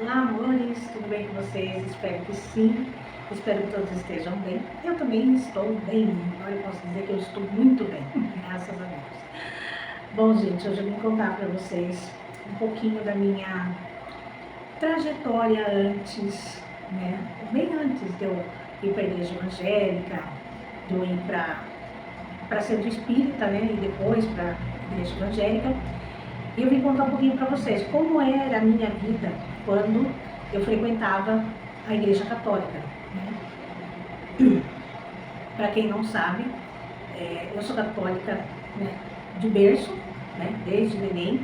Olá, amores, tudo bem com vocês? Espero que sim, espero que todos estejam bem. Eu também estou bem, agora eu posso dizer que eu estou muito bem, graças a Deus. Bom, gente, hoje eu vim contar para vocês um pouquinho da minha trajetória antes, né? Bem antes de eu ir para a igreja evangélica, de eu ir para centro espírita, né? E depois para a igreja evangélica. E eu vim contar um pouquinho para vocês como era a minha vida quando eu frequentava a igreja católica, né? Para quem não sabe, eu sou católica, né, de berço, né, desde neném.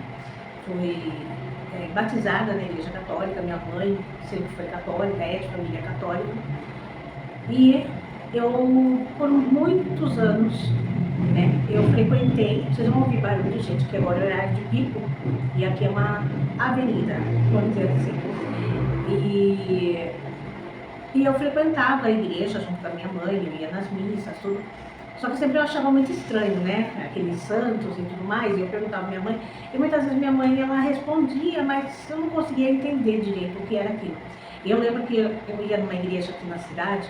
Fui batizada na igreja católica, minha mãe sempre foi católica, é de família católica. E eu, por muitos anos, né, eu frequentei, vocês vão ouvir barulho, gente, que agora é horário de pico, e aqui é uma avenida, vamos dizer assim. E eu frequentava a igreja junto com a minha mãe, eu ia nas missas, tudo. Só que sempre eu achava muito estranho, né, aqueles santos e tudo mais, e eu perguntava à minha mãe, e muitas vezes minha mãe, ela respondia, mas eu não conseguia entender direito o que era aquilo. E eu lembro que eu ia numa igreja aqui na cidade,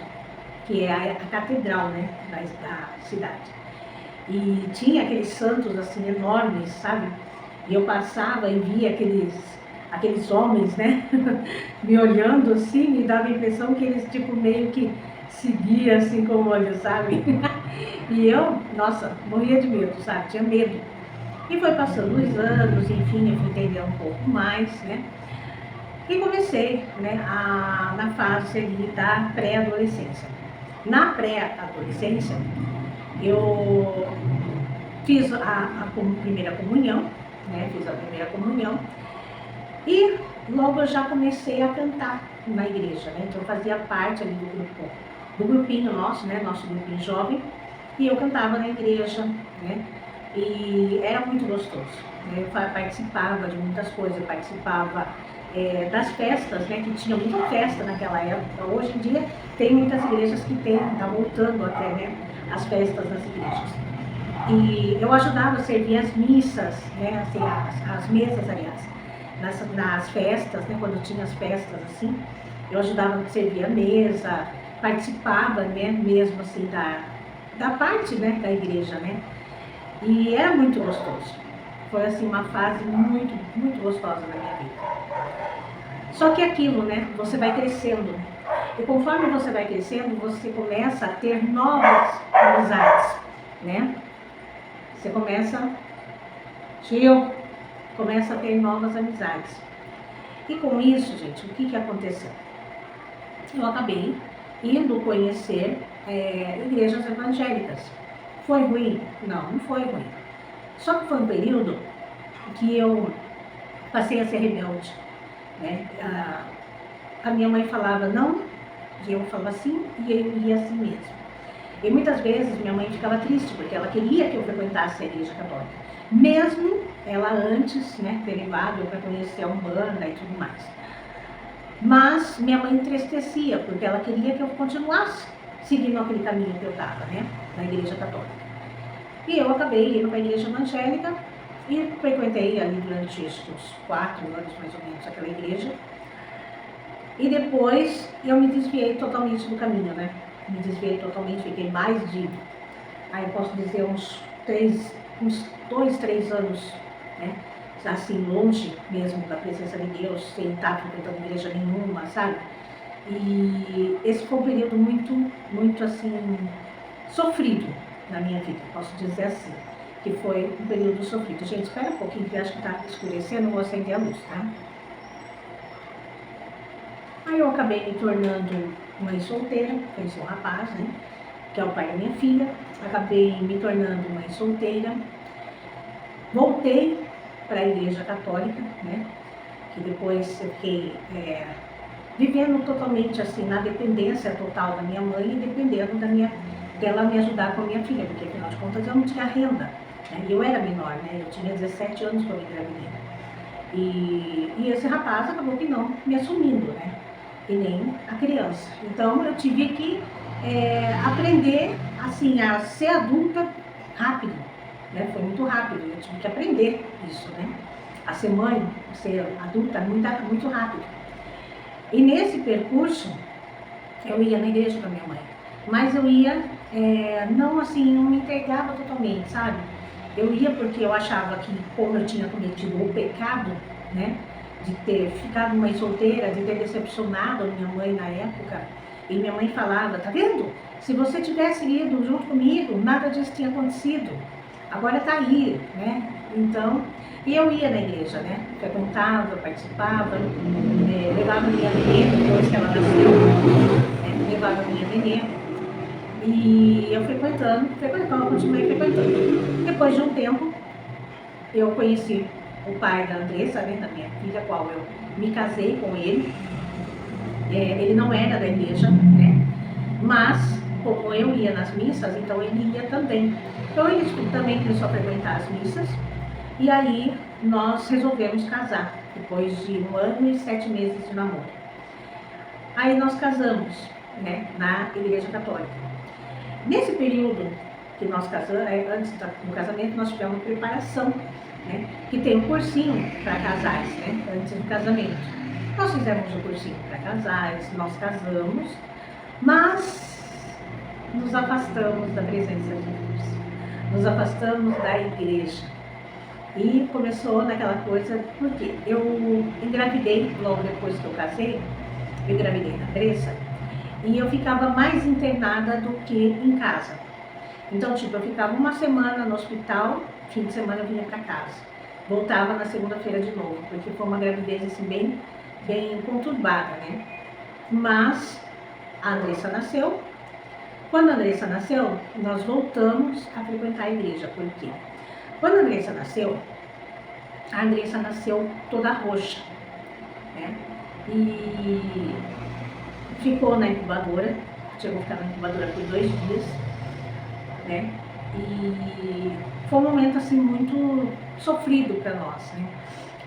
que é a catedral, né, da cidade. E tinha aqueles santos, assim, enormes, sabe? E eu passava e via aqueles homens, né, me olhando assim, me dava a impressão que eles, tipo, meio que seguiam, assim, com o olho, sabe? E eu, nossa, morria de medo, sabe? Tinha medo. E foi passando os anos, enfim, eu fui entender um pouco mais, né? E comecei, né, na fase ali da pré-adolescência. Na pré-adolescência, eu fiz a primeira comunhão, né? Fiz a primeira comunhão e logo eu já comecei a cantar na igreja, né? Então eu fazia parte ali do grupinho nosso, né? Nosso grupinho jovem, e eu cantava na igreja, né? E era muito gostoso, né? Eu participava de muitas coisas, eu participava das festas, né? Que tinha muita festa naquela época. Hoje em dia tem muitas igrejas que tem, tá voltando até, né? As festas nas igrejas. E eu ajudava a servir as missas, né? Assim, as mesas, aliás, nas festas, né? Quando tinha as festas assim, eu ajudava a servir a mesa, participava, né? Mesmo assim da parte, né? Da igreja, né? E era muito gostoso. Foi assim uma fase muito, muito gostosa na minha vida. Só que aquilo, né? Você vai crescendo. E conforme você vai crescendo, você começa a ter novas amizades, né? Você começa a ter novas amizades. E com isso, gente, o que aconteceu? Eu acabei indo conhecer igrejas evangélicas. Foi ruim? Não foi ruim. Só que foi um período que eu passei a ser rebelde, né? A minha mãe falava não, e eu falava sim, e eu ia assim mesmo. E muitas vezes minha mãe ficava triste, porque ela queria que eu frequentasse a igreja católica. Mesmo ela antes, né, ter levado eu para conhecer a Umbanda e tudo mais. Mas minha mãe entristecia, porque ela queria que eu continuasse seguindo aquele caminho que eu estava, né, na igreja católica. E eu acabei indo para a igreja evangélica e frequentei ali durante uns 4 anos, mais ou menos, aquela igreja. E depois eu me desviei totalmente do caminho, né? Me desviei totalmente, fiquei mais de, aí eu posso dizer, uns 2, 3 anos, né? Assim, longe mesmo da presença de Deus, sem estar frequentando igreja nenhuma, sabe? E esse foi um período muito, muito assim, sofrido na minha vida, posso dizer assim, que foi um período sofrido. Gente, espera um pouquinho, que acho que está escurecendo, vou acender a luz, tá? Aí eu acabei me tornando mãe solteira, conheci um rapaz, né, que é o pai da minha filha. Acabei me tornando mãe solteira. Voltei para a igreja católica, né, que depois eu fiquei vivendo totalmente assim, na dependência total da minha mãe e dependendo dela me ajudar com a minha filha, porque afinal de contas eu não tinha renda, né, e eu era menor, né, eu tinha 17 anos quando eu engravidei. E esse rapaz acabou que não me assumindo, né? E nem a criança. Então eu tive que aprender assim, a ser adulta rápido, né? Foi muito rápido, eu tive que aprender isso, né? A ser mãe, a ser adulta muito rápido. E nesse percurso, eu ia na igreja com a minha mãe, mas eu ia, não assim, não me entregava totalmente, sabe? Eu ia porque eu achava que, como eu tinha cometido o pecado, né, de ter ficado mãe solteira, de ter decepcionado a minha mãe na época, e minha mãe falava, tá vendo? Se você tivesse ido junto comigo, nada disso tinha acontecido. Agora tá aí, né? Então, e eu ia na igreja, né? Frequentava, participava, levava minha nenê, depois que ela nasceu, levava minha nenê. E eu continuei frequentando. Depois de um tempo, eu conheci o pai da Andressa, né, da minha filha, qual eu me casei com ele. Ele não era da igreja, né? Mas, como eu ia nas missas, então ele ia também. Então ele também começou a frequentar as missas. E aí nós resolvemos casar, depois de 1 ano e 7 meses de namoro. Aí nós casamos, né, na Igreja Católica. Nesse período que nós casamos, antes do casamento, nós tivemos preparação, né, que tem um cursinho para casais, né, antes do casamento. Nós fizemos um cursinho para casais, nós casamos, mas nos afastamos da presença de Deus, nos afastamos da igreja. E começou naquela coisa, porque eu engravidei logo depois que eu casei, eu engravidei da Andressa, e eu ficava mais internada do que em casa. Então, tipo, eu ficava uma semana no hospital, fim de semana eu vinha para casa. Voltava na segunda-feira de novo, porque foi uma gravidez assim, bem conturbada, né? Mas a Andressa nasceu. Quando a Andressa nasceu, nós voltamos a frequentar a igreja. Por quê? Quando a Andressa nasceu toda roxa, né? E ficou na incubadora, chegou a ficar na incubadora por 2 dias, né? E foi um momento assim muito sofrido para nós, né?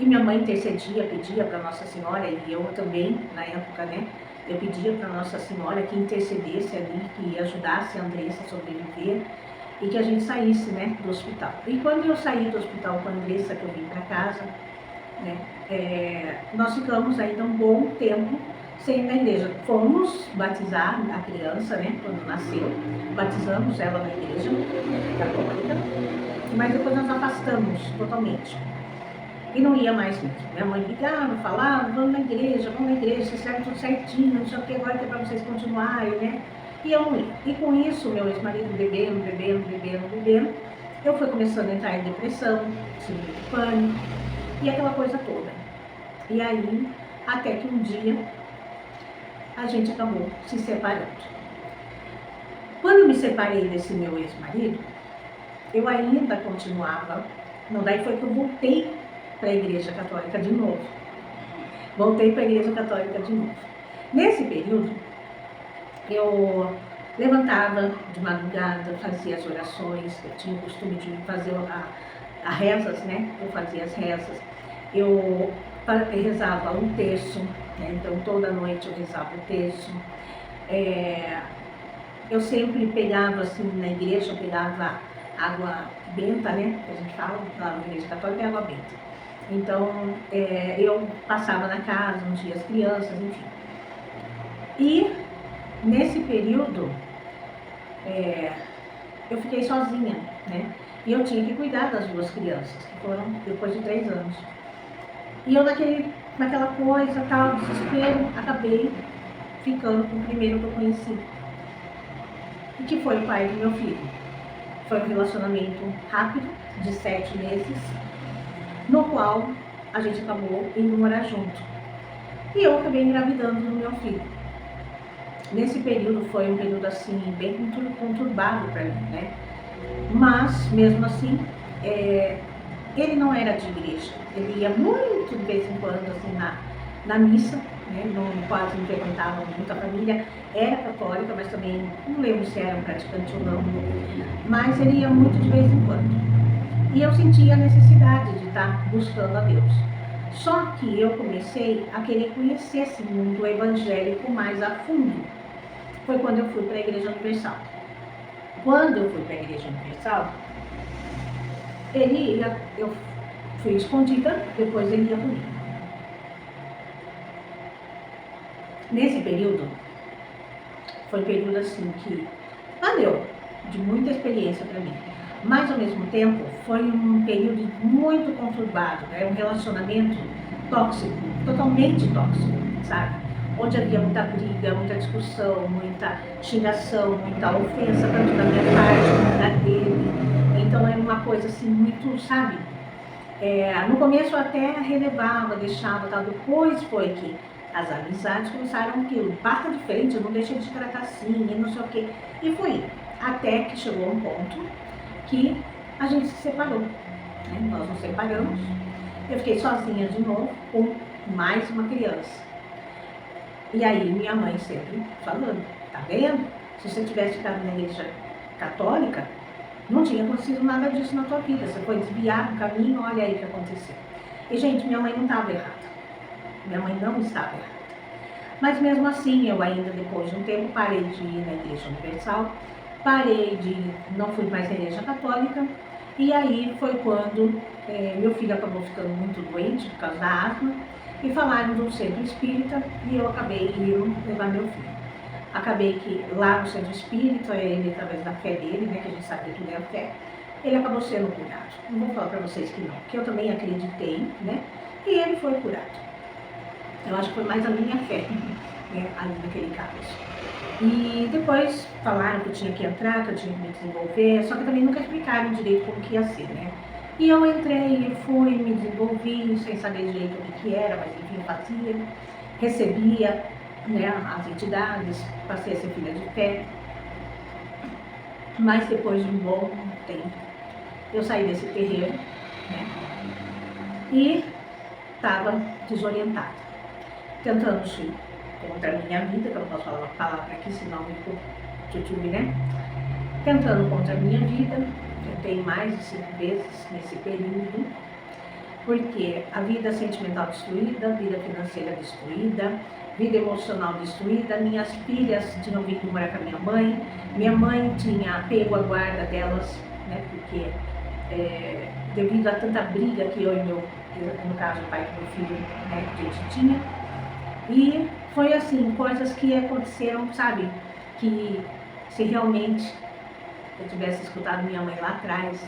E minha mãe intercedia, pedia para Nossa Senhora, e eu também, na época, né? Eu pedia para Nossa Senhora que intercedesse ali, que ajudasse a Andressa a sobreviver e que a gente saísse, né, do hospital. E quando eu saí do hospital com a Andressa, que eu vim para casa, né, nós ficamos ainda um bom tempo sem ir na igreja. Fomos batizar a criança, né, quando nasceu, batizamos ela na igreja católica, mas depois nós afastamos totalmente. E não ia mais mesmo. Minha mãe ligava, falava, vamos na igreja, vocês fizeram tudo certinho, não sei o que, agora que é para vocês continuarem, né? E eu não ia. E com isso, meu ex-marido bebendo, eu fui começando a entrar em depressão, síndrome de pânico, e aquela coisa toda. E aí, até que um dia, a gente acabou se separando. Quando eu me separei desse meu ex-marido, eu ainda continuava, não, daí foi que eu voltei para a Igreja Católica de novo. Voltei para a Igreja Católica de novo. Nesse período, eu levantava de madrugada, fazia as orações, eu tinha o costume de fazer as rezas, né? Eu fazia as rezas, eu rezava um terço, né? Então toda noite eu rezava o terço. Eu sempre pegava, assim, na igreja, eu pegava água benta, né? Que a gente fala lá na Igreja Católica, é água benta. Então, eu passava na casa, ungia as crianças, enfim. E, nesse período, eu fiquei sozinha, né? E eu tinha que cuidar das 2 crianças, que foram depois de 3 anos. E eu, naquela coisa, tal, desespero, acabei ficando com o primeiro que eu conheci, e que foi o pai do meu filho. Foi um relacionamento rápido, de 7 meses, no qual a gente acabou indo morar junto. E eu acabei engravidando do meu filho. Nesse período foi um período assim, bem conturbado para mim, né? Mas, mesmo assim, ele não era de igreja. Ele ia muito de vez em quando, assim, na missa, né? Quase não frequentava muito a família. Era católica, mas também não lembro se era um praticante ou não. Mas ele ia muito de vez em quando. E eu sentia a necessidade de estar buscando a Deus. Só que eu comecei a querer conhecer esse mundo evangélico mais a fundo. Foi quando eu fui para a Igreja Universal. Quando eu fui para a Igreja Universal, eu fui escondida, depois ele ia comigo. Nesse período, foi um período assim que valeu de muita experiência para mim. Mas, ao mesmo tempo, foi um período muito conturbado, né? Um relacionamento tóxico, totalmente tóxico, sabe? Onde havia muita briga, muita discussão, muita xingação, muita ofensa, tanto da minha parte quanto da dele. Então, era uma coisa assim, muito, sabe? No começo eu até relevava, deixava, tal. Depois foi que as amizades começaram aquilo, bata de frente, eu não deixei de tratar assim, e não sei o quê. E foi até que chegou um ponto que a gente se separou, né? Nós nos separamos, eu fiquei sozinha de novo com mais uma criança. E aí minha mãe sempre falando, tá vendo? Se você tivesse ficado na igreja católica, não tinha acontecido nada disso na tua vida, você foi desviar do caminho, olha aí o que aconteceu. E gente, minha mãe não estava errada, minha mãe não estava errada. Mas mesmo assim, eu ainda depois de um tempo parei de ir na Igreja Universal, não fui mais na Igreja Católica, e aí foi quando meu filho acabou ficando muito doente por causa da asma, e falaram do centro espírita, e eu acabei indo levar meu filho. Acabei que lá no centro espírita, ele através da fé dele, né, que a gente sabe que tudo é a fé, ele acabou sendo curado. Não vou falar para vocês que não, porque eu também acreditei, né, e ele foi curado. Eu acho que foi mais a minha fé, né, ali naquele caso. E depois falaram que eu tinha que entrar, que eu tinha que me desenvolver, só que também nunca explicaram direito como que ia ser, né? E eu entrei, fui, me desenvolvi, sem saber direito o que era, mas enfim, eu fazia, recebia, né, as entidades, passei a ser filha de fé. Mas depois de um bom tempo, eu saí desse terreiro, né? E estava desorientada, tentando ir contra a minha vida, que eu não posso falar uma palavra aqui, senão eu fico YouTube, né? Tentando contra a minha vida, tentei mais de 5 vezes nesse período, porque a vida sentimental destruída, a vida financeira destruída, vida emocional destruída, minhas filhas tinham vindo morar com a minha mãe tinha pego a guarda delas, né? Porque devido a tanta briga que eu e no caso o pai do meu filho, né, a gente tinha, e foi assim, coisas que aconteceram, sabe, que se realmente eu tivesse escutado minha mãe lá atrás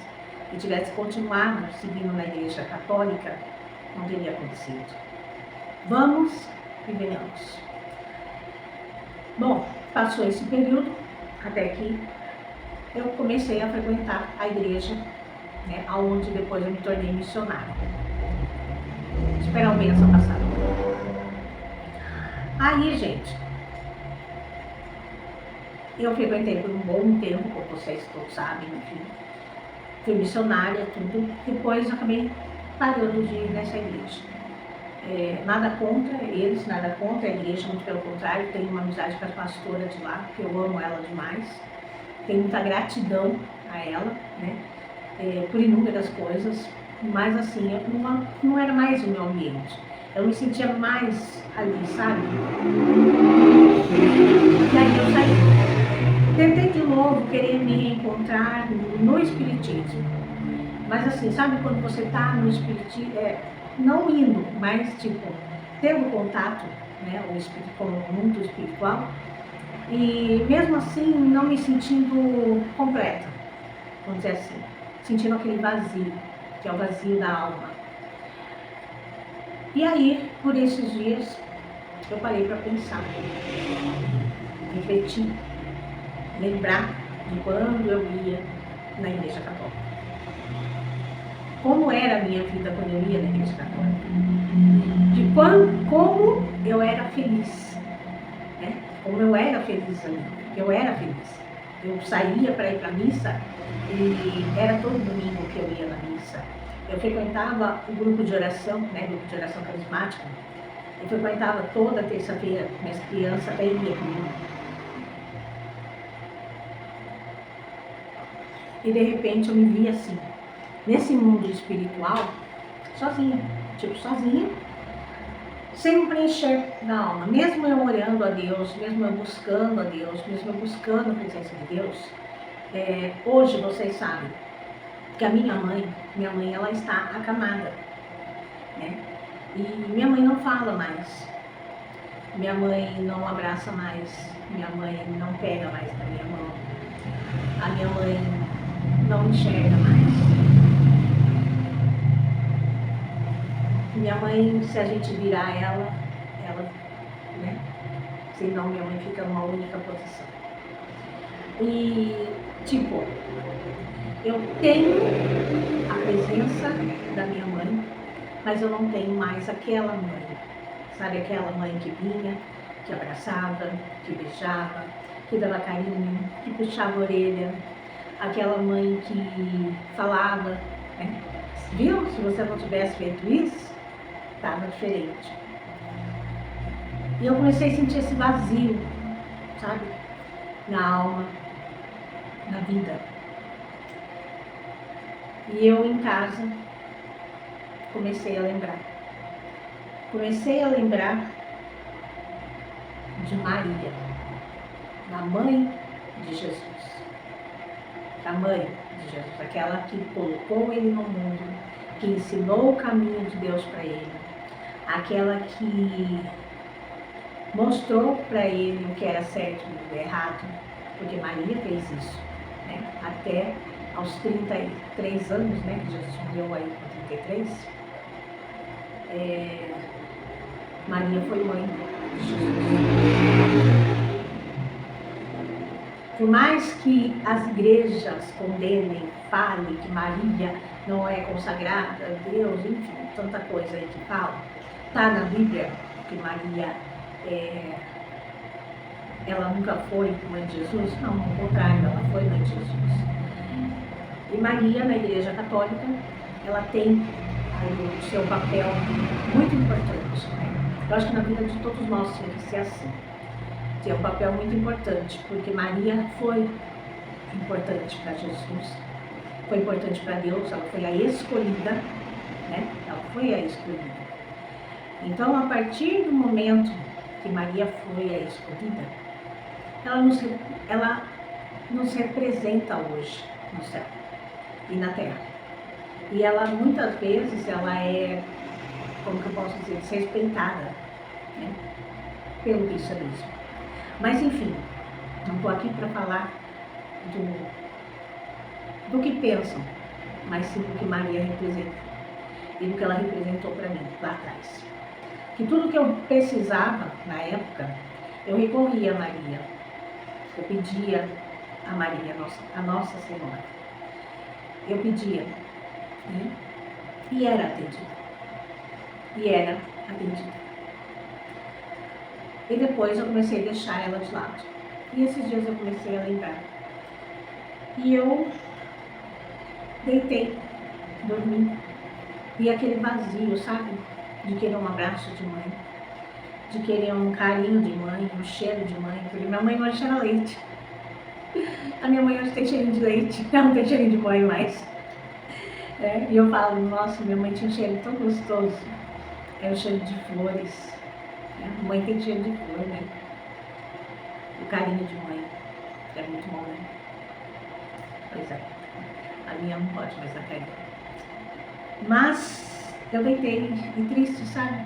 e tivesse continuado seguindo na igreja católica, não teria acontecido. Vamos e venhamos. Bom, passou esse período até que eu comecei a frequentar a igreja, né, onde depois eu me tornei missionária. Esperar o bênção passar. Aí, gente, eu frequentei por um bom tempo, como vocês todos sabem, enfim. Fui missionária, tudo. Depois eu acabei parando de ir nessa igreja. Nada contra eles, nada contra a igreja, muito pelo contrário, tenho uma amizade com a pastora de lá, que eu amo ela demais. Tenho muita gratidão a ela, né, por inúmeras coisas, mas assim, não era mais o meu ambiente. Eu me sentia mais ali, sabe? E aí eu saí. Tentei de novo querer me reencontrar no espiritismo. Mas assim, sabe quando você tá no espiritismo, não indo, mas tipo, tendo contato, né, com o mundo espiritual, e mesmo assim não me sentindo completa, vamos dizer assim, sentindo aquele vazio, que é o vazio da alma. E aí, por esses dias, eu parei para pensar, refletir, lembrar de quando eu ia na igreja católica. Como era a minha vida quando eu ia na igreja católica. De como eu era feliz, né? Como eu era feliz ali. Eu era feliz. Eu saía para ir para a missa e era todo domingo que eu ia na missa. Eu frequentava o grupo de oração, né? Grupo de oração carismática. Eu frequentava toda terça-feira, minhas crianças até ia comigo. E de repente eu me via assim, nesse mundo espiritual, sozinha, sem um preencher da alma. Mesmo eu orando a Deus, mesmo eu buscando a Deus, mesmo eu buscando a presença de Deus, hoje vocês sabem que a minha mãe ela está acamada, né? E minha mãe não fala mais. Minha mãe não abraça mais, minha mãe não pega mais na minha mão, a minha mãe não enxerga mais. Minha mãe, se a gente virar ela, né? Senão minha mãe fica numa única posição. E, tipo, eu tenho a presença da minha mãe, mas eu não tenho mais aquela mãe. Sabe, aquela mãe que vinha, que abraçava, que beijava, que dava carinho, que puxava a orelha, aquela mãe que falava, né? Viu? Se você não tivesse feito isso, estava diferente. E eu comecei a sentir esse vazio, sabe? Na alma, na vida. E eu em casa comecei a lembrar. Comecei a lembrar de Maria, da mãe de Jesus. Da mãe de Jesus, aquela que colocou ele no mundo, que ensinou o caminho de Deus para ele, aquela que mostrou para ele o que era certo e o errado, porque Maria fez isso, né? Até aos 33 anos, né? Que Jesus morreu aí com 33. Maria foi mãe de Jesus. Por mais que as igrejas condenem, falem que Maria não é consagrada a Deus, enfim, tanta coisa aí que fala, está na Bíblia que Maria ela nunca foi mãe de Jesus? Não, ao contrário, ela foi mãe de Jesus. E Maria, na Igreja Católica, ela tem aí o seu papel muito importante, né? Eu acho que na vida de todos nós tinha que ser assim. Tem um papel muito importante, porque Maria foi importante para Jesus, foi importante para Deus, ela foi a escolhida, né? Ela foi a escolhida. Então, a partir do momento que Maria foi a escolhida, ela nos representa hoje no céu e na terra. E ela, muitas vezes, ela é, como que eu posso dizer, desrespeitada, né? Pelo cristianismo. Mas, enfim, não estou aqui para falar do que pensam, mas sim do que Maria representa e do que ela representou para mim lá atrás. Que tudo que eu precisava na época, eu recorria a Maria. Eu pedia a Maria, a Nossa Senhora. Eu pedia, né? E era atendida. E era atendida. E depois eu comecei a deixar ela de lado. E esses dias eu comecei a lembrar. E eu deitei, dormi. E aquele vazio, sabe? De querer um abraço de mãe. De querer um carinho de mãe, um cheiro de mãe. Porque minha mãe hoje cheira leite. A minha mãe hoje tem cheirinho de leite. Não tem cheirinho de mãe mais. E eu falo, nossa, minha mãe tinha um cheiro tão gostoso. É o cheiro de flores. A mãe tem cheiro de flor, né? O carinho de mãe é muito bom, né? Pois é. A minha não pode mais dar carinho. Mas eu deitei e triste, sabe?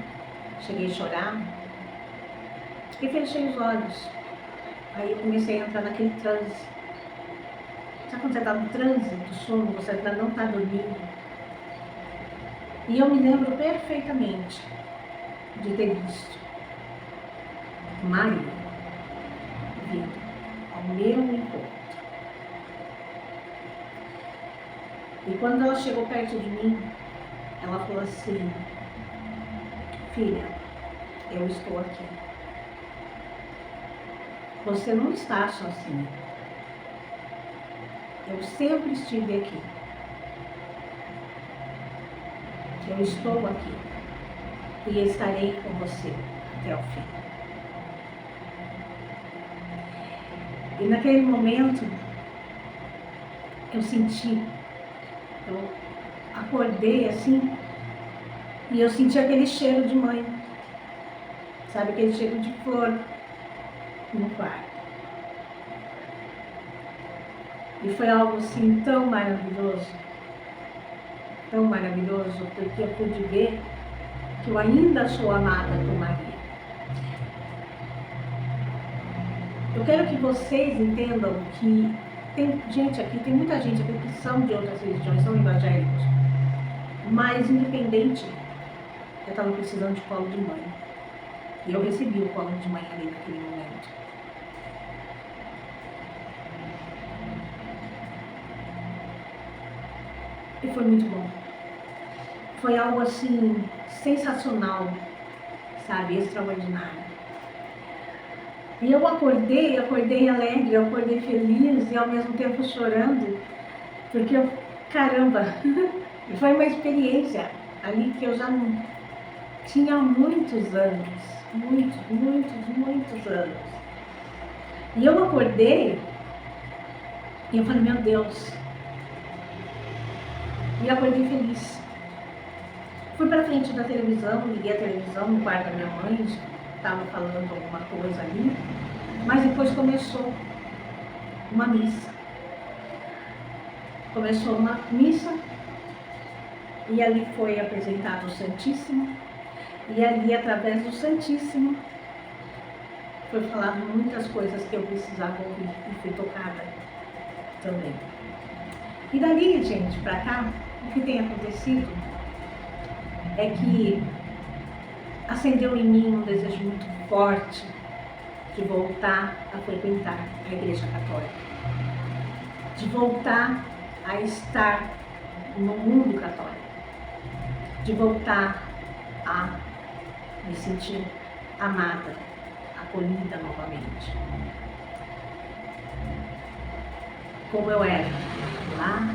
Cheguei a chorar. E fechei os olhos. Aí eu comecei a entrar naquele transe. Sabe quando você está no transe do sono, você ainda não está dormindo? E eu me lembro perfeitamente de ter visto Maria vindo ao meu encontro. E quando ela chegou perto de mim, ela falou assim: filha, eu estou aqui. Você não está sozinha. Eu sempre estive aqui. Eu estou aqui. E estarei com você até o fim. E naquele momento, eu senti, eu acordei assim, e eu senti aquele cheiro de mãe, sabe, aquele cheiro de flor no quarto. E foi algo assim tão maravilhoso, porque eu pude ver que eu ainda sou amada por Maria. Eu quero que vocês entendam que tem gente aqui, tem muita gente aqui que são de outras religiões, são evangélicos, mas independente, eu estava precisando de colo de mãe. E eu recebi o colo de mãe ali naquele momento. E foi muito bom. Foi algo assim, sensacional, sabe, extraordinário. E eu acordei alegre, eu acordei feliz e ao mesmo tempo chorando, porque eu, caramba, foi uma experiência ali que eu já não tinha há muitos anos, muitos anos. E eu acordei e eu falei, meu Deus, e acordei feliz. Fui para frente da televisão, liguei a televisão no quarto da minha mãe, estava falando alguma coisa ali, mas depois começou uma missa. Começou uma missa e ali foi apresentado o Santíssimo, e ali, através do Santíssimo, foi falado muitas coisas que eu precisava ouvir e fui tocada também. E dali, gente, para cá, o que tem acontecido é que acendeu em mim um desejo muito forte de voltar a frequentar a Igreja Católica, de voltar a estar no mundo católico, de voltar a me sentir amada, acolhida novamente, como eu era lá.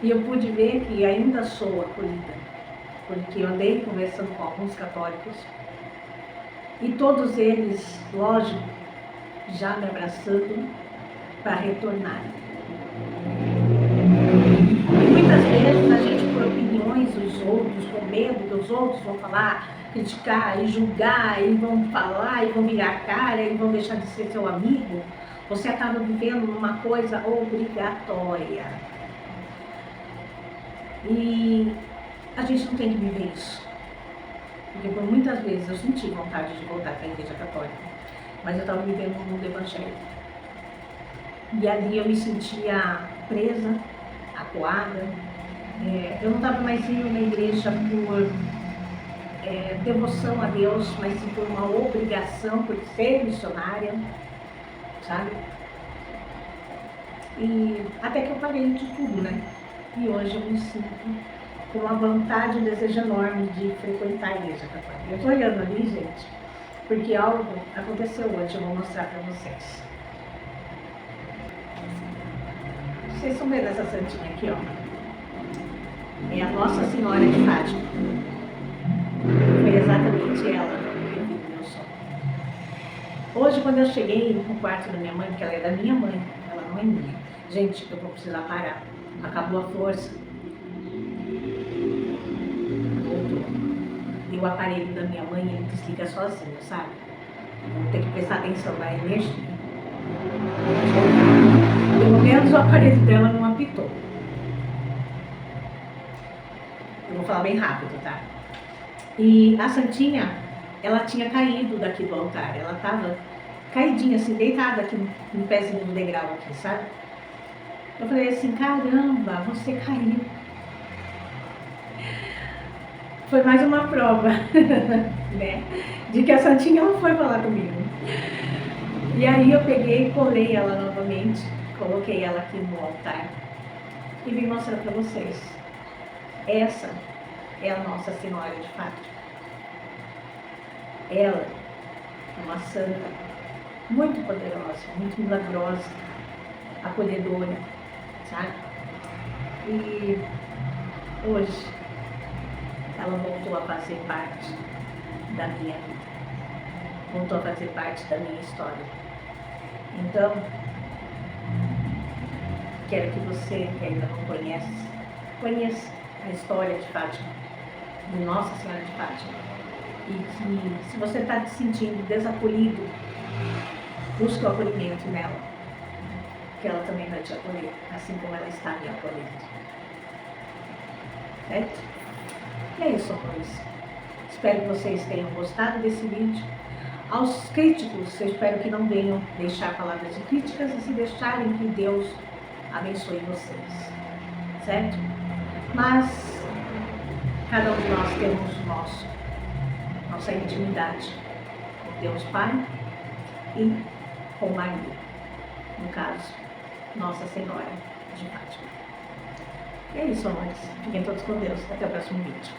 E eu pude ver que ainda sou acolhida, porque eu andei conversando com alguns católicos e todos eles, lógico, já me abraçando para retornar. E muitas vezes a gente, por opiniões dos outros, com medo que os outros vão falar, criticar e julgar, e vão falar, e vão virar a cara, e vão deixar de ser seu amigo, você acaba vivendo uma coisa obrigatória. E a gente não tem que viver isso. Porque por muitas vezes eu senti vontade de voltar para a Igreja Católica, mas eu estava vivendo no mundo evangélico. E ali eu me sentia presa, acuada. Eu não estava mais indo na igreja por devoção a Deus, mas sim por uma obrigação, por ser missionária, sabe? E até que eu parei de tudo, né? E hoje eu me sinto com uma vontade, um desejo enorme de frequentar a Igreja Católica. Eu estou olhando ali, gente, porque algo aconteceu hoje, eu vou mostrar para vocês. Vocês estão vendo essa santinha aqui, ó? É a Nossa Senhora de Fátima. Foi exatamente ela que eu vi no meu sonho. Hoje, quando eu cheguei no quarto da minha mãe, porque ela é da minha mãe, ela não é minha. Gente, eu vou precisar parar. Acabou a força. Voltou. E o aparelho da minha mãe, ele desliga sozinho, sabe? Vou ter que prestar atenção na energia. Pelo menos o aparelho dela não apitou. Eu vou falar bem rápido, tá? E a santinha, ela tinha caído daqui do altar. Ela estava caidinha, assim, deitada aqui no pezinho do degrau aqui, sabe? Eu falei assim, caramba, você caiu. Foi mais uma prova, né? De que a santinha não foi falar comigo. E aí eu peguei e colei ela novamente, coloquei ela aqui no altar e vim mostrar para vocês. Essa é a Nossa Senhora de Fátima. Ela é uma santa muito poderosa, muito milagrosa, acolhedora, sabe? E hoje ela voltou a fazer parte da minha vida, voltou a fazer parte da minha história. Então, quero que você, que ainda não conhece, conheça a história de Fátima, de Nossa Senhora de Fátima. E que, se você está se sentindo desacolhido, busque o acolhimento nela, que ela também vai te acolher, assim como ela está me acolhendo. Certo? E é isso, amores. Espero que vocês tenham gostado desse vídeo. Aos críticos, eu espero que não venham deixar palavras de críticas e se deixarem, que Deus abençoe vocês, certo? Mas cada um de nós temos nossa intimidade com Deus Pai e com Maria, no caso, Nossa Senhora de Fátima. E é isso, amores. Fiquem todos com Deus. Até o próximo vídeo.